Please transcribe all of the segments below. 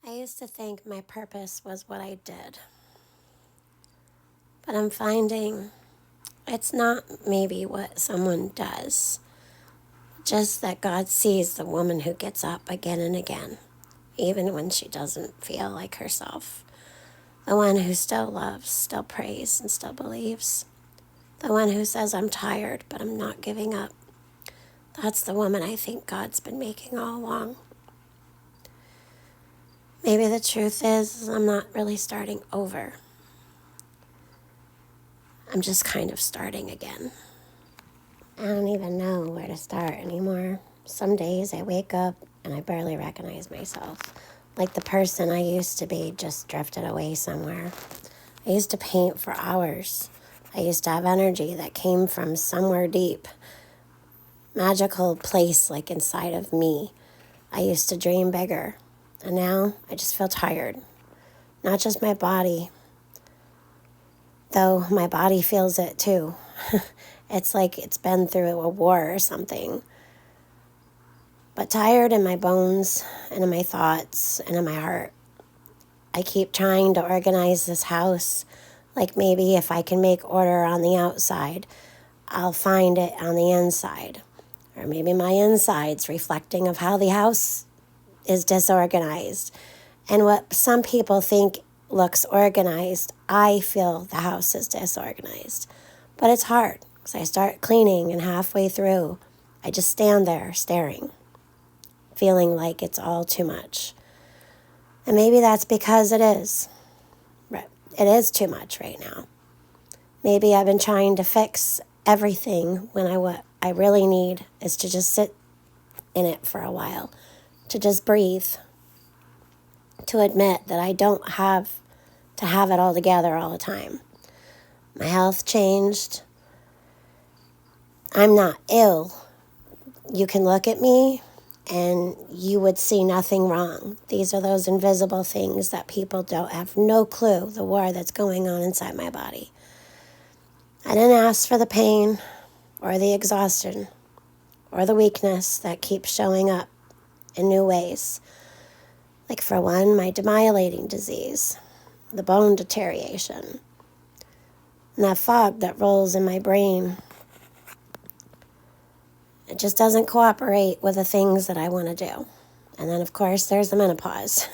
I used to think my purpose was what I did, but I'm finding it's not maybe what someone does, just that God sees the woman who gets up again and again, even when she doesn't feel like herself. The one who still loves, still prays, and still believes. The one who says, I'm tired, but I'm not giving up. That's the woman I think God's been making all along. Maybe the truth is I'm not really starting over. I'm just kind of starting again. I don't even know where to start anymore. Some days I wake up and I barely recognize myself. Like the person I used to be just drifted away somewhere. I used to paint for hours. I used to have energy that came from somewhere deep. Magical place like inside of me. I used to dream bigger. And now I just feel tired. Not just my body, though my body feels it too. It's like it's been through a war or something. But tired in my bones and in my thoughts and in my heart. I keep trying to organize this house. Like maybe if I can make order on the outside, I'll find it on the inside. Or maybe my inside's reflecting of how the house is disorganized. And what some people think looks organized, I feel the house is disorganized. But it's hard because I start cleaning and halfway through, I just stand there staring, feeling like it's all too much. And maybe that's because it is. It is too much right now. Maybe I've been trying to fix everything when what I really need is to just sit in it for a while, to just breathe, to admit that I don't have to have it all together all the time. My health changed. I'm not ill. You can look at me and you would see nothing wrong. These are those invisible things that people don't have no clue the war that's going on inside my body. I didn't ask for the pain or the exhaustion or the weakness that keeps showing up in new ways. Like for one, my demyelinating disease, the bone deterioration, and that fog that rolls in my brain. It just doesn't cooperate with the things that I want to do. And then, of course, there's the menopause.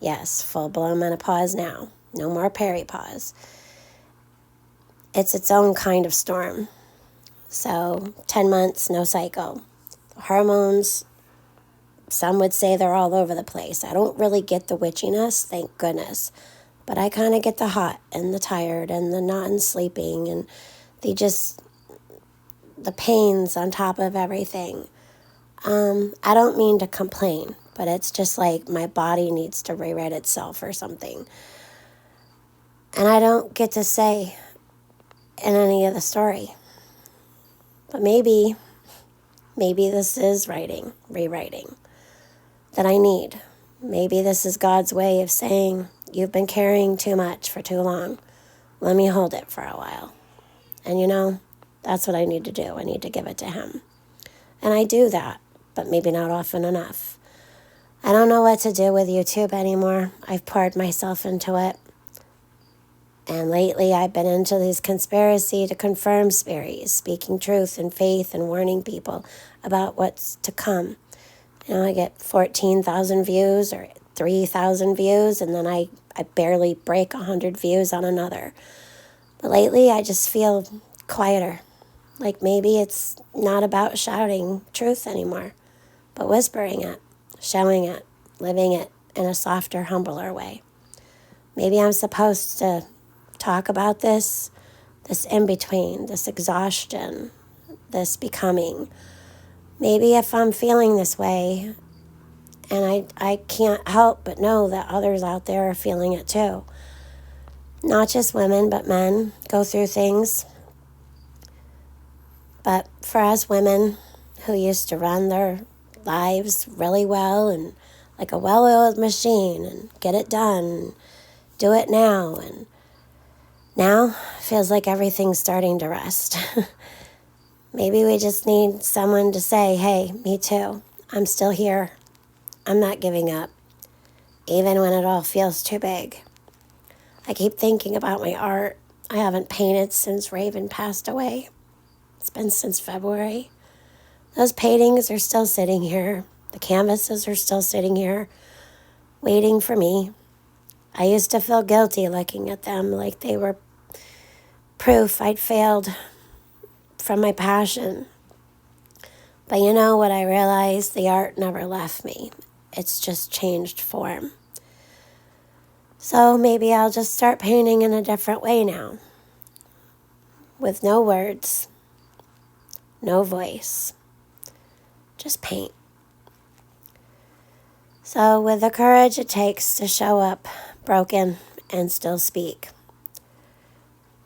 Yes, full-blown menopause now. No more peripause. It's its own kind of storm. So, 10 months, no cycle. Hormones, some would say they're all over the place. I don't really get the witchiness, thank goodness. But I kind of get the hot and the tired and the non-sleeping and the pains on top of everything. I don't mean to complain, but it's just like my body needs to rewrite itself or something. And I don't get to say in any of the story. But maybe this is rewriting that I need. Maybe this is God's way of saying, you've been carrying too much for too long. Let me hold it for a while. And that's what I need to do. I need to give it to him. And I do that, but maybe not often enough. I don't know what to do with YouTube anymore. I've poured myself into it. And lately I've been into these conspiracy to confirm theories, speaking truth and faith and warning people about what's to come. I get 14,000 views or 3,000 views, and then I barely break 100 views on another. But lately I just feel quieter. Like maybe it's not about shouting truth anymore, but whispering it, showing it, living it in a softer, humbler way. Maybe I'm supposed to talk about this in-between, this exhaustion, this becoming. Maybe if I'm feeling this way, and I can't help but know that others out there are feeling it too. Not just women, but men go through things. But for us women who used to run their lives really well and like a well-oiled machine and get it done, and do it now, and now feels like everything's starting to rust. Maybe we just need someone to say, hey, me too. I'm still here. I'm not giving up. even when it all feels too big. I keep thinking about my art. I haven't painted since Raven passed away. It's been since February. Those paintings are still sitting here. The canvases are still sitting here, waiting for me. I used to feel guilty looking at them like they were proof I'd failed from my passion. But you know what I realized? The art never left me. It's just changed form. So maybe I'll just start painting in a different way now. With no words, no voice, just paint. So with the courage it takes to show up broken and still speak,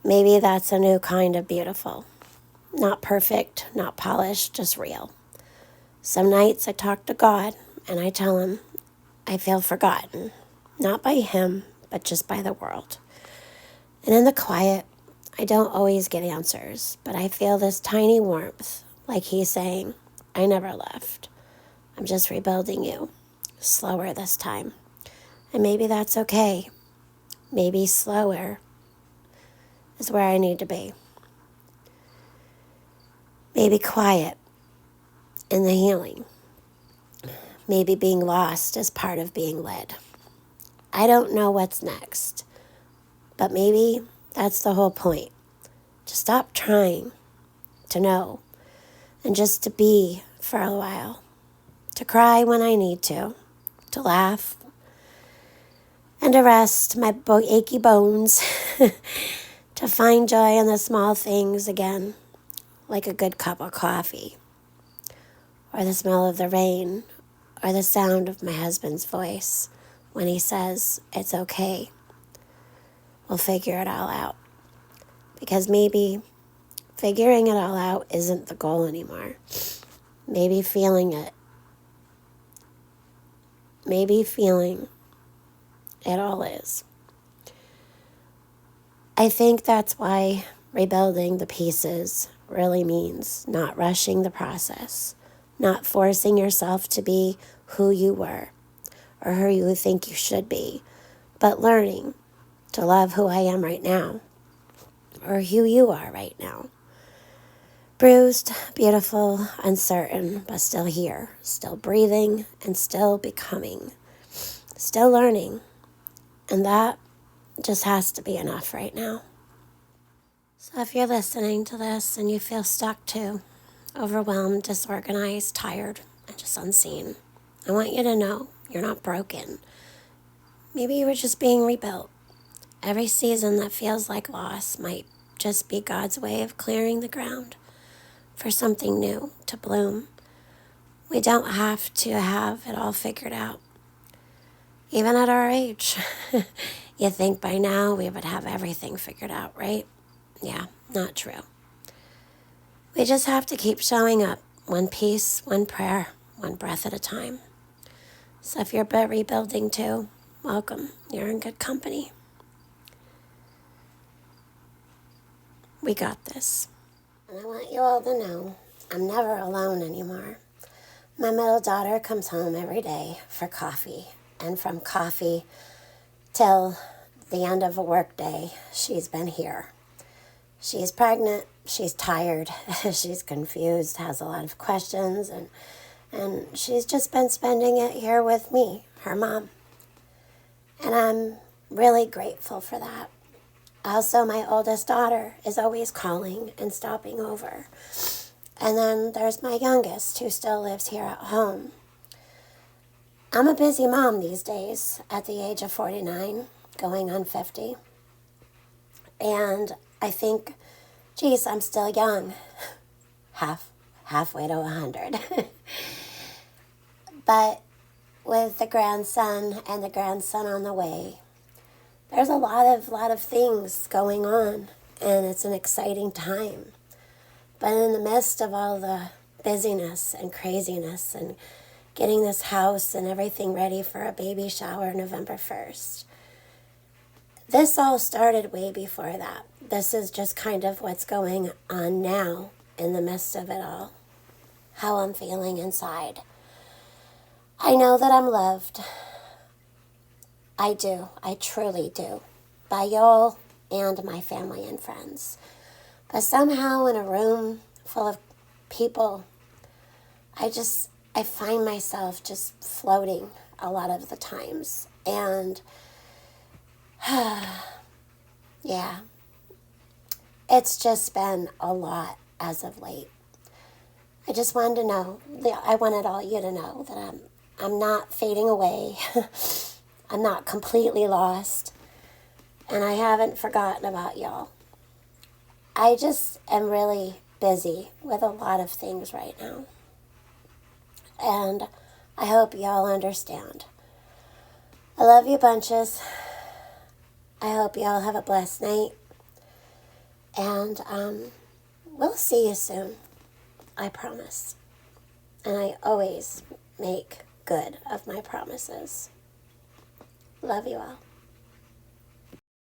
maybe that's a new kind of beautiful. Not perfect, not polished, just real. Some nights I talk to God and I tell him I feel forgotten, not by him, but just by the world. And in the quiet, I don't always get answers, but I feel this tiny warmth, like he's saying, I never left. I'm just rebuilding you, slower this time. And maybe that's okay. Maybe slower is where I need to be. Maybe quiet in the healing. Maybe being lost is part of being led. I don't know what's next, but maybe that's the whole point. To stop trying to know and just to be for a while. To cry when I need to laugh, and to rest my achy bones, to find joy in the small things again, like a good cup of coffee, or the smell of the rain, or the sound of my husband's voice when he says, it's okay, we'll figure it all out. Because maybe figuring it all out isn't the goal anymore. Maybe feeling it. Maybe feeling it all is. I think that's why rebuilding the pieces really means not rushing the process, not forcing yourself to be who you were or who you think you should be, but learning to love who I am right now or who you are right now. Bruised, beautiful, uncertain, but still here, still breathing and still becoming, still learning. And that just has to be enough right now. So if you're listening to this and you feel stuck too, overwhelmed, disorganized, tired, and just unseen, I want you to know you're not broken. Maybe you were just being rebuilt. Every season that feels like loss might just be God's way of clearing the ground for something new to bloom. We don't have to have it all figured out. Even at our age, you think by now we would have everything figured out, right? Yeah, not true. We just have to keep showing up, one piece, one prayer, one breath at a time. So if you're rebuilding too, welcome. You're in good company. We got this. And I want you all to know I'm never alone anymore. My middle daughter comes home every day for coffee, and from coffee till the end of a work day, she's been here. She's pregnant, she's tired, she's confused, has a lot of questions, and she's just been spending it here with me, her mom. And I'm really grateful for that. Also, my oldest daughter is always calling and stopping over. And then there's my youngest, who still lives here at home. I'm a busy mom these days at the age of 49, going on 50. And I think, geez, I'm still young, halfway to 100. But with the grandson and the grandson on the way, there's a lot of things going on, and it's an exciting time. But in the midst of all the busyness and craziness and getting this house and everything ready for a baby shower November 1st, this all started way before that. This is just kind of what's going on now in the midst of it all, how I'm feeling inside. I know that I'm loved. I do. I truly do. By y'all and my family and friends. But somehow in a room full of people, I find myself just floating a lot of the times. And yeah, it's just been a lot as of late. I just wanted to know, I wanted all you to know that I'm not fading away. I'm not completely lost. And I haven't forgotten about y'all. I just am really busy with a lot of things right now. And I hope y'all understand. I love you bunches. I hope y'all have a blessed night. And we'll see you soon. I promise. And I always make good of my promises. Love you all.